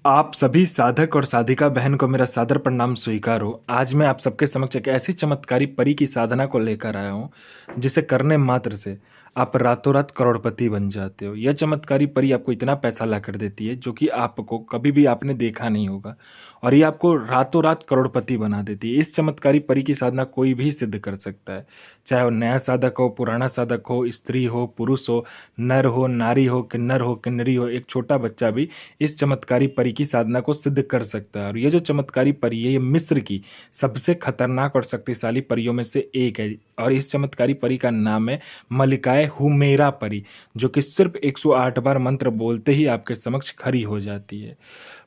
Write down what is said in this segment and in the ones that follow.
आप सभी साधक और साधिका बहन को मेरा सादर प्रणाम स्वीकार हो। आज मैं आप सबके समक्ष एक ऐसी चमत्कारी परी की साधना को लेकर आया हूँ जिसे करने मात्र से आप रातों रात करोड़पति बन जाते हो। यह चमत्कारी परी आपको इतना पैसा ला कर देती है जो कि आपको कभी भी आपने देखा नहीं होगा, और ये आपको रातों रात करोड़पति बना देती है। इस चमत्कारी परी की साधना कोई भी सिद्ध कर सकता है, चाहे वो नया साधक हो, पुराना साधक हो, स्त्री हो, पुरुष हो, नर हो, नारी हो, किन्नर हो, किन्नरी हो, एक छोटा बच्चा भी इस चमत्कारी परी की साधना को सिद्ध कर सकता है। और ये जो चमत्कारी परी है, ये मिस्र की सबसे खतरनाक और शक्तिशाली परियों में से एक है, और इस चमत्कारी परी का नाम है मलिकाए हुमेरा परी, जो कि सिर्फ 108 बार मंत्र बोलते ही आपके समक्ष खड़ी हो जाती है।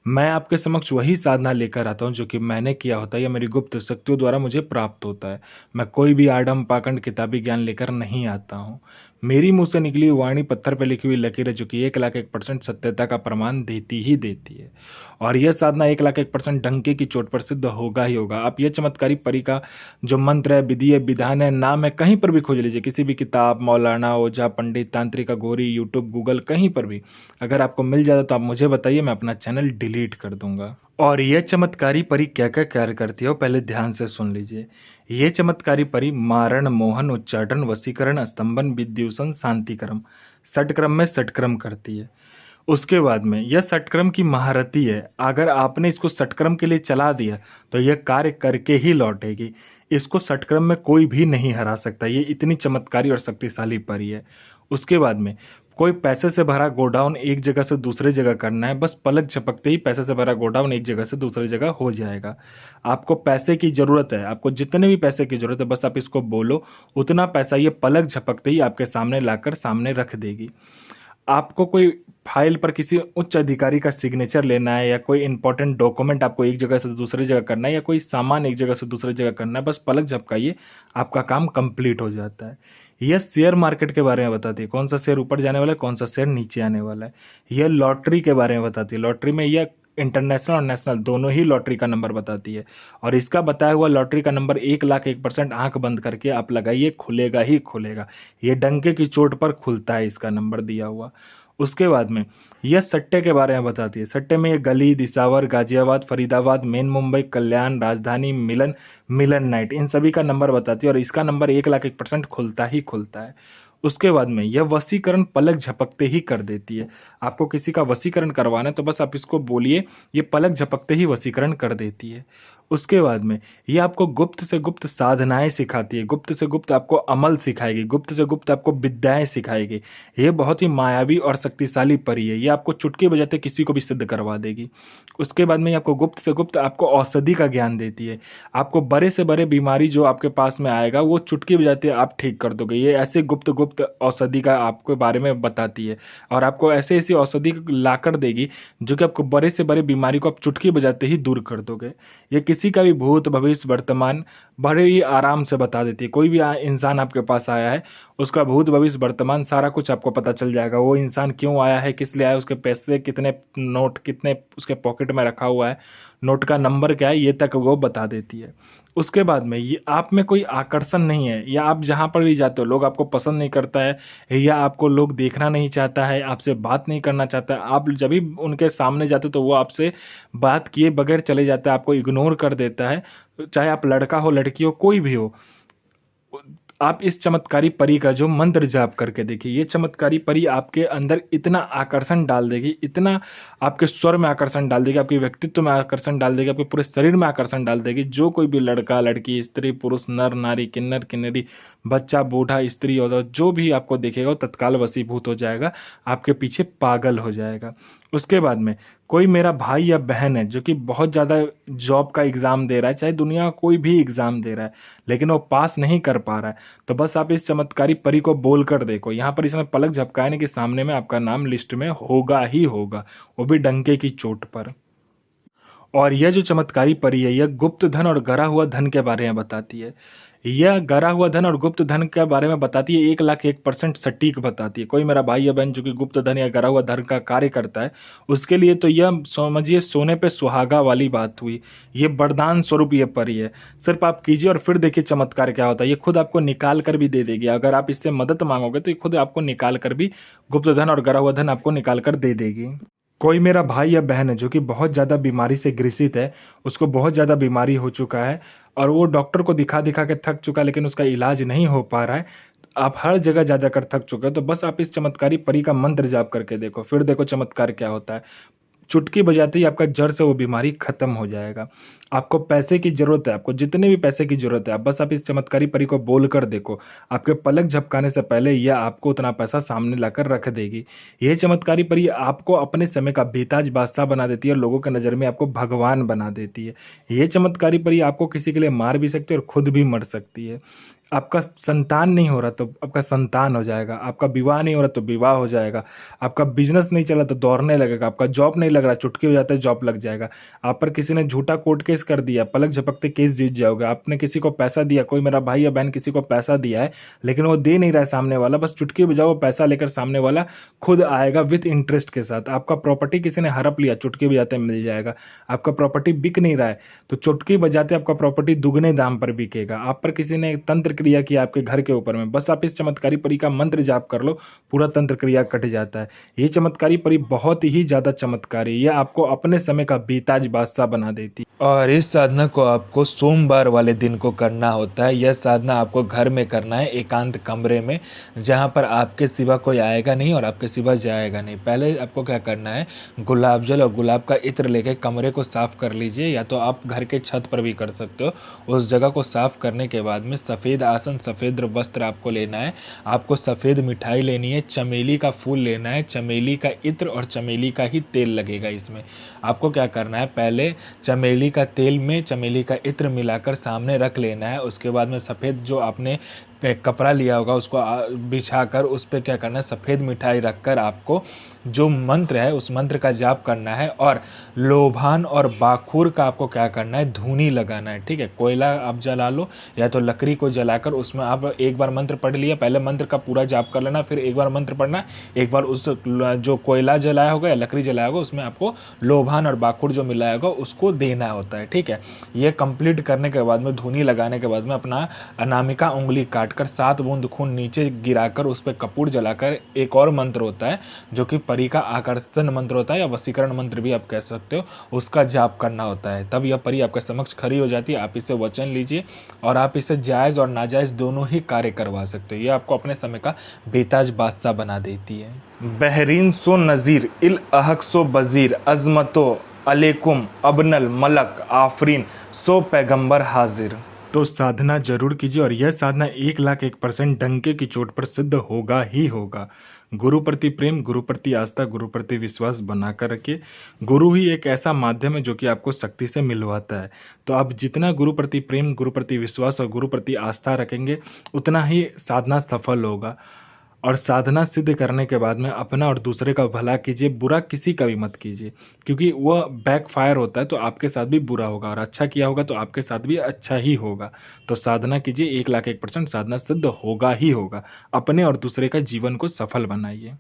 मैं आपके समक्ष वही साधना लेकर आता हूँ जो कि मैंने किया होता है या मेरी गुप्त शक्तियों द्वारा मुझे प्राप्त होता है। मैं कोई भी आडम पाखंड किताबी ज्ञान लेकर नहीं आता हूँ। मेरी मुंह से निकली हुई वाणी पत्थर पर लिखी हुई लकीर है जो कि 1,01% सत्यता का प्रमाण देती ही देती है, और यह साधना 1,01% डंके की चोट पर सिद्ध होगा ही होगा। आप यह चमत्कारी परी का जो मंत्र है, विधि है, विधान है, नाम है, कहीं पर भी खोज लीजिए, किसी भी किताब, मौलाना, ओझा, पंडित, तांत्रिक, अघोरी, यूट्यूब, गूगल, कहीं पर भी अगर आपको मिल जाता तो आप मुझे बताइए, मैं अपना चैनल डिलीट कर दूंगा। और यह चमत्कारी परी क्या क्या कार्य करती है वो पहले ध्यान से सुन लीजिए। ये चमत्कारी परी मारण, मोहन, उच्चाटन, वशीकरण, स्तंभन, विद्युषण, शांतिक्रम, षटक्रम में षटक्रम करती है। उसके बाद में यह षटक्रम की महारथी है। अगर आपने इसको षटक्रम के लिए चला दिया तो यह कार्य करके ही लौटेगी। इसको षटक्रम में कोई भी नहीं हरा सकता। ये इतनी चमत्कारी और शक्तिशाली परी है। उसके बाद में कोई पैसे से भरा गोडाउन एक जगह से दूसरे जगह करना है, बस पलक झपकते ही पैसे से भरा गोडाउन एक जगह से दूसरी जगह हो जाएगा। आपको पैसे की ज़रूरत है, आपको जितने भी पैसे की ज़रूरत है, बस आप इसको बोलो, उतना पैसा ये पलक झपकते ही आपके सामने लाकर सामने रख देगी। आपको कोई फाइल पर किसी उच्च अधिकारी का सिग्नेचर लेना है, या कोई इंपॉर्टेंट डॉक्यूमेंट आपको एक जगह से दूसरी जगह करना है, या कोई सामान एक जगह से दूसरी जगह करना है, बस पलक झपकाइए, आपका काम कंप्लीट हो जाता है। यह शेयर मार्केट के बारे में बताती है, कौन सा शेयर ऊपर जाने वाला है, कौन सा शेयर नीचे आने वाला है। यह लॉटरी के बारे में बताती है, लॉटरी में यह इंटरनेशनल और नेशनल दोनों ही लॉटरी का नंबर बताती है, और इसका बताया हुआ लॉटरी का नंबर 1,01% आंख बंद करके आप लगाइए, खुलेगा ही खुलेगा। ये डंके की चोट पर खुलता है, इसका नंबर दिया हुआ। उसके बाद में यह सट्टे के बारे में बताती है। सट्टे में ये गली, दिसावर, गाजियाबाद, फरीदाबाद, मेन मुंबई, कल्याण, राजधानी, मिलन, मिलन नाइट, इन सभी का नंबर बताती है, और इसका नंबर 1,01% खुलता ही खुलता है। उसके बाद में यह वशीकरण पलक झपकते ही कर देती है। आपको किसी का वशीकरण करवाना है तो बस आप इसको बोलिए, ये पलक झपकते ही वशीकरण कर देती है। उसके बाद में ये आपको गुप्त से गुप्त साधनाएं सिखाती है, गुप्त से गुप्त आपको अमल सिखाएगी, गुप्त से गुप्त आपको विद्याएं सिखाएगी। ये बहुत ही मायावी और शक्तिशाली परी है। ये आपको चुटकी बजाते किसी को भी सिद्ध करवा देगी। उसके बाद में ये आपको गुप्त से गुप्त आपको औषधि का ज्ञान देती है। आपको बड़े से बड़े बीमारी जो आपके पास में आएगा वो चुटकी बजाते आप ठीक कर दोगे। ये ऐसे गुप्त गुप्त औषधि का आपके बारे में बताती है, और आपको ऐसे ऐसी औषधि ला कर देगी जो कि आपको बड़े से बड़े बीमारी को आप चुटकी बजाते ही दूर कर दोगे। ये किसी का भी भूत, भविष्य, वर्तमान बड़े ही आराम से बता देती है। कोई भी इंसान आपके पास आया है, उसका भूत, भविष्य, वर्तमान सारा कुछ आपको पता चल जाएगा। वो इंसान क्यों आया है, किस लिए आया है, उसके पैसे कितने, नोट कितने उसके पॉकेट में रखा हुआ है, नोट का नंबर क्या है, ये तक वो बता देती है। उसके बाद में ये आप में कोई आकर्षण नहीं है, या आप जहाँ पर भी जाते हो लोग आपको पसंद नहीं करता है, या आपको लोग देखना नहीं चाहता है, आपसे बात नहीं करना चाहता है, आप जब भी उनके सामने जाते हो तो वो आपसे बात किए बगैर चले जाता है, आपको इग्नोर कर देता है। चाहे आप लड़का हो, लड़की हो, कोई भी हो, आप इस चमत्कारी परी का जो मंत्र जाप करके देखिए। ये चमत्कारी परी आपके अंदर इतना आकर्षण डाल देगी, इतना आपके स्वर में आकर्षण डाल देगी, आपके व्यक्तित्व में आकर्षण डाल देगी, आपके पूरे शरीर में आकर्षण डाल देगी। जो कोई भी लड़का, लड़की, स्त्री, पुरुष, नर, नारी, किन्नर, किन्नरी, बच्चा, बूढ़ा, स्त्री, औरत, जो भी आपको देखेगा वो तत्काल वशीभूत हो जाएगा, आपके पीछे पागल हो जाएगा। उसके बाद में कोई मेरा भाई या बहन है जो कि बहुत ज़्यादा जॉब का एग्ज़ाम दे रहा है, चाहे दुनिया का कोई भी एग्ज़ाम दे रहा है, लेकिन वो पास नहीं कर पा रहा है, तो बस आप इस चमत्कारी परी को बोल कर देखो। यहाँ पर इसने पलक झपकाया नहीं कि सामने में आपका नाम लिस्ट में होगा ही होगा, वो भी डंके की चोट पर। और यह जो चमत्कारी परी है, यह गुप्त धन और गरा हुआ धन के बारे में बताती है। यह गरा हुआ धन और गुप्त धन के बारे में बताती है, 1,01% सटीक बताती है। कोई मेरा भाई या बहन जो कि गुप्त धन या गरा हुआ धन का कार्य करता है, उसके लिए तो यह समझिए सोने पे सुहागा वाली बात हुई। ये वरदान स्वरूप ये परी है। सिर्फ आप कीजिए और फिर देखिए चमत्कार क्या होता है। ये खुद आपको निकाल कर भी दे देगी। अगर आप इससे मदद मांगोगे तो ये खुद आपको निकाल कर भी गुप्त धन और गरा हुआ धन आपको निकाल कर दे देगी। कोई मेरा भाई या बहन है जो कि बहुत ज़्यादा बीमारी से ग्रसित है, उसको बहुत ज़्यादा बीमारी हो चुका है और वो डॉक्टर को दिखा दिखा के थक चुका है, लेकिन उसका इलाज नहीं हो पा रहा है। आप हर जगह जा जाकर थक चुके हो, तो बस आप इस चमत्कारी परी का मंत्र जाप करके देखो, फिर देखो चमत्कार क्या होता है। चुटकी बजाते ही आपका जड़ से वो बीमारी खत्म हो जाएगा। आपको पैसे की ज़रूरत है, आपको जितने भी पैसे की ज़रूरत है, बस आप इस चमत्कारी परी को बोल कर देखो। आपके पलक झपकाने से पहले यह आपको उतना पैसा सामने लाकर रख देगी। ये चमत्कारी परी आपको अपने समय का बेताज बादशाह बना देती है और लोगों की नज़र में आपको भगवान बना देती है। ये चमत्कारी परी आपको किसी के लिए मार भी सकती है और खुद भी मर सकती है। आपका संतान नहीं हो रहा तो आपका संतान हो जाएगा, आपका विवाह नहीं हो रहा तो विवाह हो जाएगा, आपका बिजनेस नहीं चला तो दौड़ने लगेगा, आपका जॉब नहीं लग रहा, चुटकी हो जाता है जॉब लग जाएगा। आप पर किसी ने झूठा कोर्ट केस कर दिया, पलक झपकते केस जीत जाओगे। आपने किसी को पैसा दिया, कोई मेरा भाई या बहन किसी को पैसा दिया है लेकिन वो दे नहीं रहा है सामने वाला, बस चुटकी बजाओ, वो पैसा लेकर सामने वाला खुद आएगा विथ इंटरेस्ट के साथ। आपका प्रॉपर्टी किसी ने हड़प लिया, चुटकी बजाते मिल जाएगा। आपका प्रॉपर्टी बिक नहीं रहा है तो चुटकी बजाते आपका प्रॉपर्टी दुगने दाम पर बिकेगा। आप पर किसी ने तंत्र क्रिया किया आपके घर के ऊपर में, बस आप इस चमत्कारी परी का मंत्र जाप कर लो, पूरा तंत्र क्रिया कट जाता है। ये चमत्कारी परी बहुत ही ज़्यादा चमत्कारी है, यह आपको अपने समय का बेताज बादशाह बना देती है। और इस साधना को आपको सोमवार वाले दिन को करना होता है। यह साधना आपको घर में करना है, एकांत कमरे में, जहाँ पर आपके सिवा कोई आएगा नहीं और आपके सिवा जाएगा नहीं। पहले आपको क्या करना है, गुलाब जल और गुलाब का इत्र लेके कमरे को साफ़ कर लीजिए, या तो आप घर के छत पर भी कर सकते हो। उस जगह को साफ़ करने के बाद में सफ़ेद आसन, सफ़ेद वस्त्र आपको लेना है, आपको सफ़ेद मिठाई लेनी है, चमेली का फूल लेना है, चमेली का इत्र और चमेली का ही तेल लगेगा इसमें। आपको क्या करना है, पहले चमेली का तेल में चमेली का इत्र मिलाकर सामने रख लेना है। उसके बाद में सफ़ेद जो आपने कपड़ा लिया होगा उसको बिछाकर उस पर क्या करना है, सफ़ेद मिठाई रखकर आपको जो मंत्र है उस मंत्र का जाप करना है। और लोभान और बाखूर का आपको क्या करना है, धूनी लगाना है। ठीक है, कोयला आप जला लो या तो लकड़ी को जलाकर उसमें आप एक बार मंत्र पढ़ लिया, पहले मंत्र का पूरा जाप कर लेना, फिर एक बार मंत्र पढ़ना, एक बार उस जो कोयला जलाया होगा या लकड़ी जलाया होगा उसमें आपको लोभान और बाखूर जो मिलाया होगा उसको देना होता है। ठीक है, ये कंप्लीट करने के बाद में, धूनी लगाने के बाद में, अपना अनामिका उंगली काटकर 7 बूंद खून नीचे गिराकर उस पर कपूर जलाकर एक और मंत्र होता है जो कि परी का आकर्षण मंत्र होता है या वशीकरण मंत्र भी आप कह सकते हो, उसका जाप करना होता है। तब यह परी आपके समक्ष खड़ी हो जाती है। आप इससे वचन लीजिए और आप इसे जायज़ और नाजायज़ दोनों ही कार्य करवा सकते हो। ये आपको अपने समय का बेताज बादशाह बना देती है। बहरीन सो नज़ीर इल अहक सो बज़ीर अज़मतो अलैकुम अबनल मलक आफरीन सो पैगंबर हाजिर। तो साधना जरूर कीजिए और यह साधना 1,01% डंके की चोट पर सिद्ध होगा ही होगा। गुरु प्रति प्रेम, गुरु प्रति आस्था, गुरु प्रति विश्वास बनाकर रखिए। गुरु ही एक ऐसा माध्यम है जो कि आपको शक्ति से मिलवाता है। तो आप जितना गुरु प्रति प्रेम, गुरु प्रति विश्वास और गुरु प्रति आस्था रखेंगे उतना ही साधना सफल होगा। और साधना सिद्ध करने के बाद में अपना और दूसरे का भला कीजिए, बुरा किसी का भी मत कीजिए, क्योंकि वह बैकफायर होता है तो आपके साथ भी बुरा होगा, और अच्छा किया होगा तो आपके साथ भी अच्छा ही होगा। तो साधना कीजिए, 1,01% साधना सिद्ध होगा ही होगा। अपने और दूसरे का जीवन को सफल बनाइए।